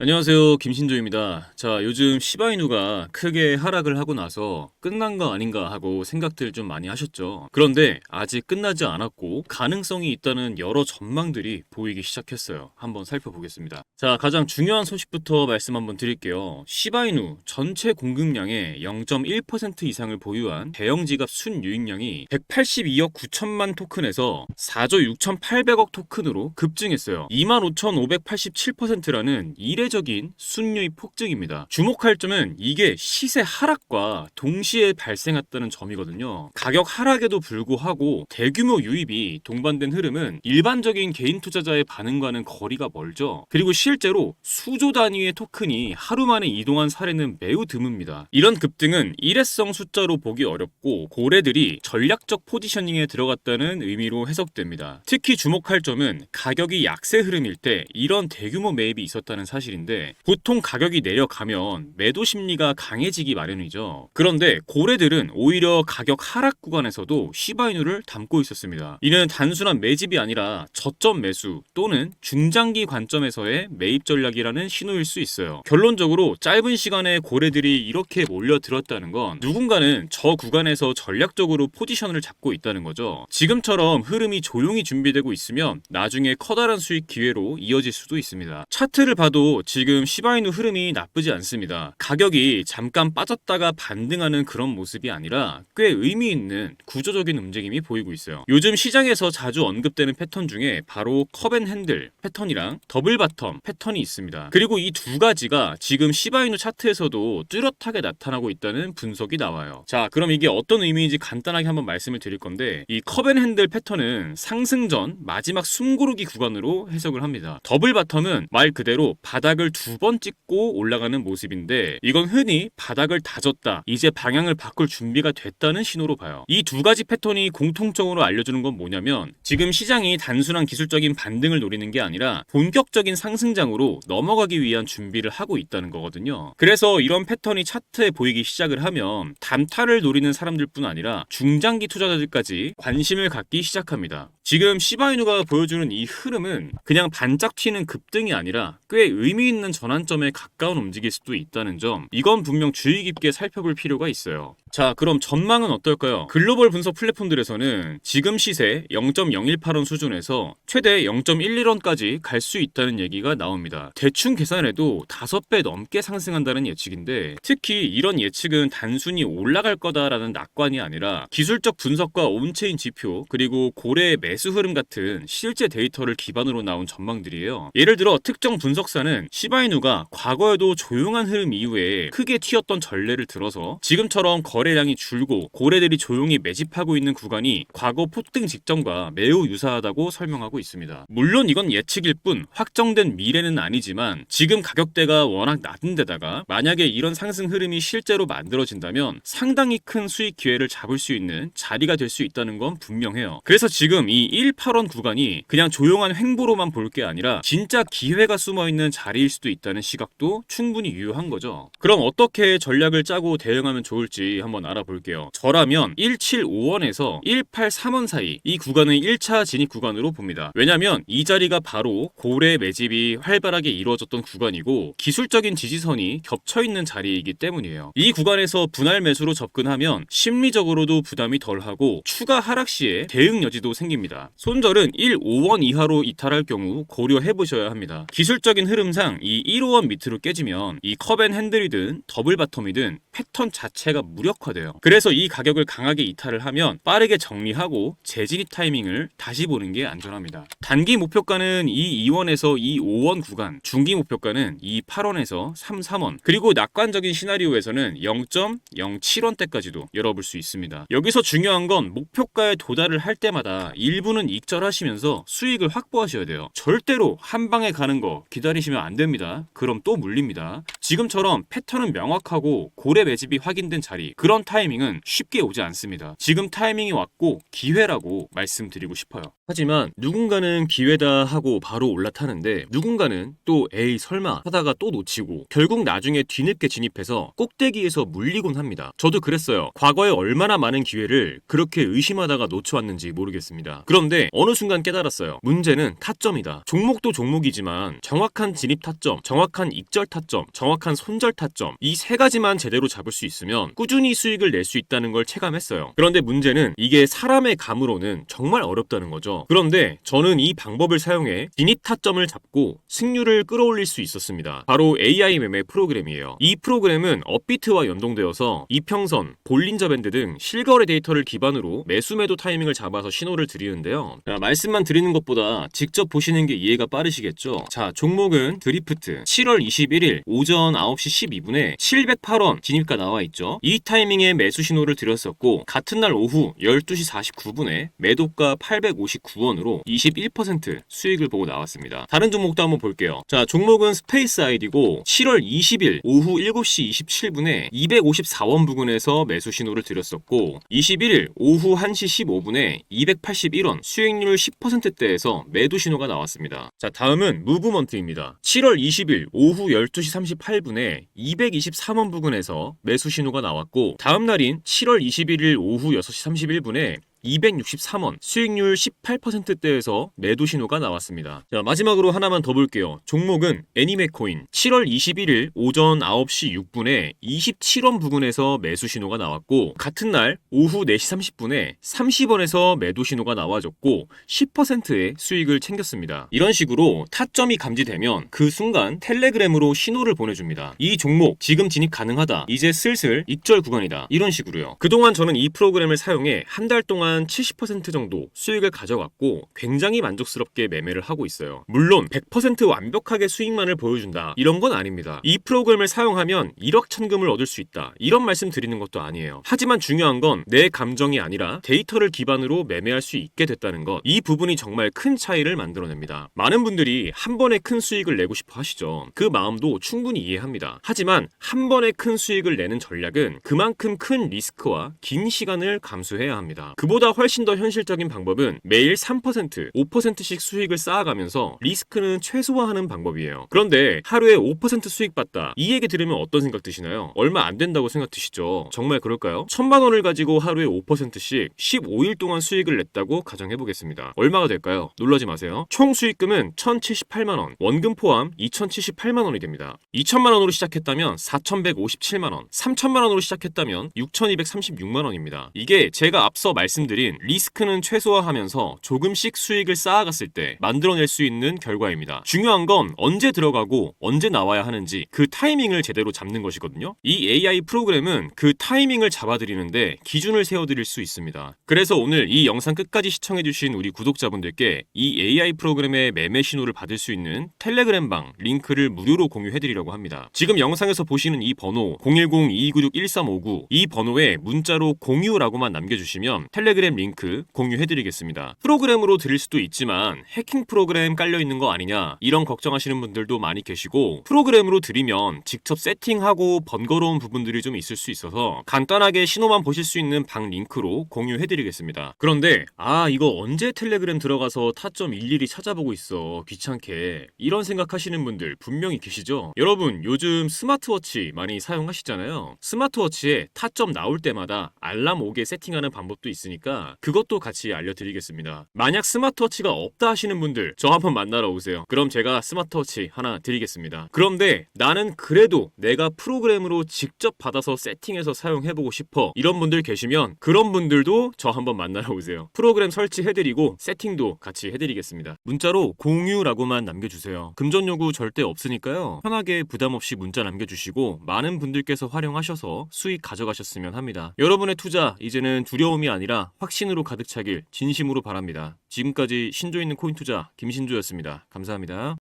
안녕하세요. 김신조입니다. 자, 요즘 시바이누가 크게 하락을 하고 나서 끝난 거 아닌가 하고 생각들 좀 많이 하셨죠. 그런데 아직 끝나지 않았고 가능성이 있다는 여러 전망들이 보이기 시작했어요. 한번 살펴보겠습니다. 자, 가장 중요한 소식부터 말씀 한번 드릴게요. 시바이누 전체 공급량의 0.1% 이상을 보유한 대형 지갑 순유입량이 182억 9천만 토큰에서 4조 6,800억 토큰으로 급증했어요. 25,587%라는 이례적인 순유입 폭증입니다. 주목할 점은 이게 시세 하락과 동시에 발생했다는 점이거든요. 가격 하락에도 불구하고 대규모 유입이 동반된 흐름은 일반적인 개인 투자자의 반응과는 거리가 멀죠. 그리고 실제로 수조 단위의 토큰이 하루 만에 이동한 사례는 매우 드뭅니다. 이런 급등은 일회성 숫자로 보기 어렵고 고래들이 전략적 포지셔닝에 들어갔다는 의미로 해석됩니다. 특히 주목할 점은 가격이 약세 흐름일 때 이런 대규모 매입이 있었다는 사실인데, 보통 가격이 내려가면 매도 심리가 강해지기 마련이죠. 그런데 고래들은 오히려 가격 하락 구간에서도 시바이누를 담고 있었습니다. 이는 단순한 매집이 아니라 저점 매수 또는 중장기 관점에서의 매입 전략이라는 신호일 수 있어요. 결론적으로 짧은 시간에 고래들이 이렇게 몰려들었다는 건 누군가는 저 구간에서 전략적으로 포지션을 잡고 있다는 거죠. 지금처럼 흐름이 조용히 준비되고 있으면 나중에 커다란 수익 기회로 이어질 수도 있습니다. 차트를 봐도 지금 시바이누 흐름이 나쁘지 않습니다. 가격이 잠깐 빠졌다가 반등하는 그런 모습이 아니라 꽤 의미 있는 구조적인 움직임이 보이고 있어요. 요즘 시장에서 자주 언급되는 패턴 중에 바로 컵앤핸들 패턴이랑 더블 바텀 패턴이 있습니다. 그리고 이 두 가지가 지금 시바이누 차트에서도 뚜렷하게 나타나고 있다는 분석이 나와요. 자, 그럼 이게 어떤 의미인지 간단하게 한번 말씀을 드릴 건데, 이 컵앤핸들 패턴은 상승 전 마지막 숨고르기 구간으로 해석을 합니다. 더블 바텀은 말 그대로 바닥을 두 번 찍고 올라가는 모습인데, 이건 흔히 바닥을 다졌다, 이제 방향을 바꿀 준비가 됐다는 신호로 봐요. 이 두 가지 패턴이 공통적으로 알려주는 건 뭐냐면, 지금 시장이 단순한 기술적인 반등을 노리는 게 아니라 본격적인 상승장으로 넘어가기 위한 준비를 하고 있다는 거거든요. 그래서 이런 패턴이 차트에 보이기 시작을 하면 단타를 노리는 사람들뿐 아니라 중장기 투자자들까지 관심을 갖기 시작합니다. 지금 시바이누가 보여주는 이 흐름은 그냥 반짝 튀는 급등이 아니라 꽤 의미 있는 전환점에 가까운 움직일 수도 있다는 점, 이건 분명 주의 깊게 살펴볼 필요가 있어요. 자, 그럼 전망은 어떨까요? 글로벌 분석 플랫폼들에서는 지금 시세 0.018원 수준에서 최대 0.11원까지 갈 수 있다는 얘기가 나옵니다. 대충 계산해도 5배 넘게 상승한다는 예측인데, 특히 이런 예측은 단순히 올라갈 거다라는 낙관이 아니라 기술적 분석과 온체인 지표 그리고 고래의 매수 흐름 같은 실제 데이터를 기반으로 나온 전망들이에요. 예를 들어 특정 분석사는 시바이누가 과거에도 조용한 흐름 이후에 크게 튀었던 전례를 들어서 지금처럼 거래량이 줄고 고래들이 조용히 매집하고 있는 구간이 과거 폭등 직전과 매우 유사하다고 설명하고 있습니다. 물론 이건 예측일 뿐 확정된 미래는 아니지만, 지금 가격대가 워낙 낮은 데다가 만약에 이런 상승 흐름이 실제로 만들어진다면 상당히 큰 수익 기회를 잡을 수 있는 자리가 될 수 있다는 건 분명해요. 그래서 지금 이 18원 구간이 그냥 조용한 횡보로만 볼 게 아니라 진짜 기회가 숨어있는 자리일 수도 있다는 시각도 충분히 유효한 거죠. 그럼 어떻게 전략을 짜고 대응하면 좋을지 한번 알아볼게요. 저라면 175원에서 183원 사이 이 구간은 1차 진입 구간으로 봅니다. 왜냐면 이 자리가 바로 고래 매집이 활발하게 이루어졌던 구간이고 기술적인 지지선이 겹쳐있는 자리이기 때문이에요. 이 구간에서 분할 매수로 접근하면 심리적으로도 부담이 덜하고 추가 하락 시에 대응 여지도 생깁니다. 손절은 1.5원 이하로 이탈할 경우 고려해보셔야 합니다. 기술적인 흐름상 이 1.5원 밑으로 깨지면 이 컵앤핸들이든 더블 바텀이든 패턴 자체가 무력화돼요. 그래서 이 가격을 강하게 이탈을 하면 빠르게 정리하고 재진입 타이밍을 다시 보는 게 안전합니다. 단기 목표가는 이 2원에서 이 5원 구간, 중기 목표가는 이 8원에서 3.3원, 그리고 낙관적인 시나리오에서는 0.07원대까지도 열어볼 수 있습니다. 여기서 중요한 건 목표가에 도달을 할 때마다 일부는 익절하시면서 수익을 확보하셔야 돼요. 절대로 한 방에 가는 거 기다리시면 안 됩니다. 그럼 또 물립니다. 지금처럼 패턴은 명확하고 고래 매집이 확인된 자리, 그런 타이밍은 쉽게 오지 않습니다. 지금 타이밍이 왔고 기회라고 말씀드리고 싶어요. 하지만 누군가는 기회다 하고 바로 올라타는데 누군가는 또 에이 설마 하다가 또 놓치고 결국 나중에 뒤늦게 진입해서 꼭대기에서 물리곤 합니다. 저도 그랬어요. 과거에 얼마나 많은 기회를 그렇게 의심하다가 놓쳐왔는지 모르겠습니다. 그런데 어느 순간 깨달았어요. 문제는 타점이다. 종목도 종목이지만 정확한 진입 타점, 정확한 익절 타점, 정확한 손절 타점 이 세 가지만 제대로 잡을 수 있으면 꾸준히 수익을 낼 수 있다는 걸 체감했어요. 그런데 문제는 이게 사람의 감으로는 정말 어렵다는 거죠. 그런데 저는 이 방법을 사용해 진입 타점을 잡고 승률을 끌어올릴 수 있었습니다. 바로 AI 매매 프로그램이에요. 이 프로그램은 업비트와 연동되어서 이평선, 볼린저 밴드 등 실거래 데이터를 기반으로 매수 매도 타이밍을 잡아서 신호를 드리는데요. 자, 말씀만 드리는 것보다 직접 보시는 게 이해가 빠르시겠죠? 자, 종목은 드리프트 7월 21일 오전 9시 12분에 708원 진입가 나와 있죠. 이 타이밍에 매수 신호를 드렸었고 같은 날 오후 12시 49분에 매도가 859원으로 21% 수익을 보고 나왔습니다. 다른 종목도 한번 볼게요. 자, 종목은 스페이스 아이디고 7월 20일 오후 7시 27분에 254원 부근에서 매수 신호를 드렸었고 21일 오후 1시 15분에 281원 수익률 10%대에서 매도 신호가 나왔습니다. 자, 다음은 무브먼트입니다. 7월 20일 오후 12시 38분에 223원 부근에서 매수 신호가 나왔고 다음 날인 7월 21일 오후 6시 31분에 263원 수익률 18%대에서 매도 신호가 나왔습니다. 자, 마지막으로 하나만 더 볼게요. 종목은 애니메코인 7월 21일 오전 9시 6분에 27원 부근에서 매수 신호가 나왔고 같은 날 오후 4시 30분에 30원에서 매도 신호가 나와줬고 10%의 수익을 챙겼습니다. 이런 식으로 타점이 감지되면 그 순간 텔레그램으로 신호를 보내줍니다. 이 종목 지금 진입 가능하다. 이제 슬슬 익절 구간이다. 이런 식으로요. 그동안 저는 이 프로그램을 사용해 한 달 동안 70% 정도 수익을 가져갔고 굉장히 만족스럽게 매매를 하고 있어요. 물론 100% 완벽하게 수익만을 보여준다 이런 건 아닙니다. 이 프로그램을 사용하면 1억 천금을 얻을 수 있다 이런 말씀 드리는 것도 아니에요. 하지만 중요한 건 내 감정이 아니라 데이터를 기반으로 매매할 수 있게 됐다는 것, 이 부분이 정말 큰 차이를 만들어냅니다. 많은 분들이 한 번에 큰 수익을 내고 싶어 하시죠. 그 마음도 충분히 이해합니다. 하지만 한 번에 큰 수익을 내는 전략은 그만큼 큰 리스크와 긴 시간을 감수해야 합니다. 그보다 훨씬 더 현실적인 방법은 매일 3%, 5%씩 수익을 쌓아가면서 리스크는 최소화하는 방법이에요. 그런데 하루에 5% 수익 봤다. 이 얘기 들으면 어떤 생각 드시나요? 얼마 안 된다고 생각 드시죠? 정말 그럴까요? 1000만 원을 가지고 하루에 5%씩 15일 동안 수익을 냈다고 가정해보겠습니다. 얼마가 될까요? 놀라지 마세요. 총 수익금은 1078만 원, 원금 포함 2078만 원이 됩니다. 2000만 원으로 시작했다면 4157만 원, 3000만 원으로 시작했다면 6236만 원입니다. 이게 제가 앞서 말씀드린 리스크는 최소화하면서 조금씩 수익을 쌓아갔을 때 만들어낼 수 있는 결과입니다. 중요한 건 언제 들어가고 언제 나와야 하는지 그 타이밍을 제대로 잡는 것이거든요. 이 AI 프로그램은 그 타이밍을 잡아드리는데 기준을 세워드릴 수 있습니다. 그래서 오늘 이 영상 끝까지 시청해주신 우리 구독자분들께 이 AI 프로그램의 매매 신호를 받을 수 있는 텔레그램방 링크를 무료로 공유해드리려고 합니다. 지금 영상에서 보시는 이 번호 010-2296-1359 이 번호에 문자로 공유라고만 남겨주시면 텔레그램 링크 공유해드리겠습니다. 프로그램으로 드릴 수도 있지만 해킹 프로그램 깔려있는 거 아니냐 이런 걱정하시는 분들도 많이 계시고 프로그램으로 드리면 직접 세팅하고 번거로운 부분들이 좀 있을 수 있어서 간단하게 신호만 보실 수 있는 방 링크로 공유해드리겠습니다. 그런데 이거 언제 텔레그램 들어가서 타점 일일이 찾아보고 있어 귀찮게 이런 생각하시는 분들 분명히 계시죠? 여러분 요즘 스마트워치 많이 사용하시잖아요. 스마트워치에 타점 나올 때마다 알람 오게 세팅하는 방법도 있으니까 그것도 같이 알려드리겠습니다. 만약 스마트워치가 없다 하시는 분들 저 한번 만나러 오세요. 그럼 제가 스마트워치 하나 드리겠습니다. 그런데 나는 그래도 내가 프로그램으로 직접 받아서 세팅해서 사용해보고 싶어 이런 분들 계시면 그런 분들도 저 한번 만나러 오세요. 프로그램 설치해드리고 세팅도 같이 해드리겠습니다. 문자로 공유라고만 남겨주세요. 금전 요구 절대 없으니까요. 편하게 부담없이 문자 남겨주시고 많은 분들께서 활용하셔서 수익 가져가셨으면 합니다. 여러분의 투자 이제는 두려움이 아니라 확신으로 가득 차길 진심으로 바랍니다. 지금까지 신조 있는 코인 투자 김신조였습니다. 감사합니다.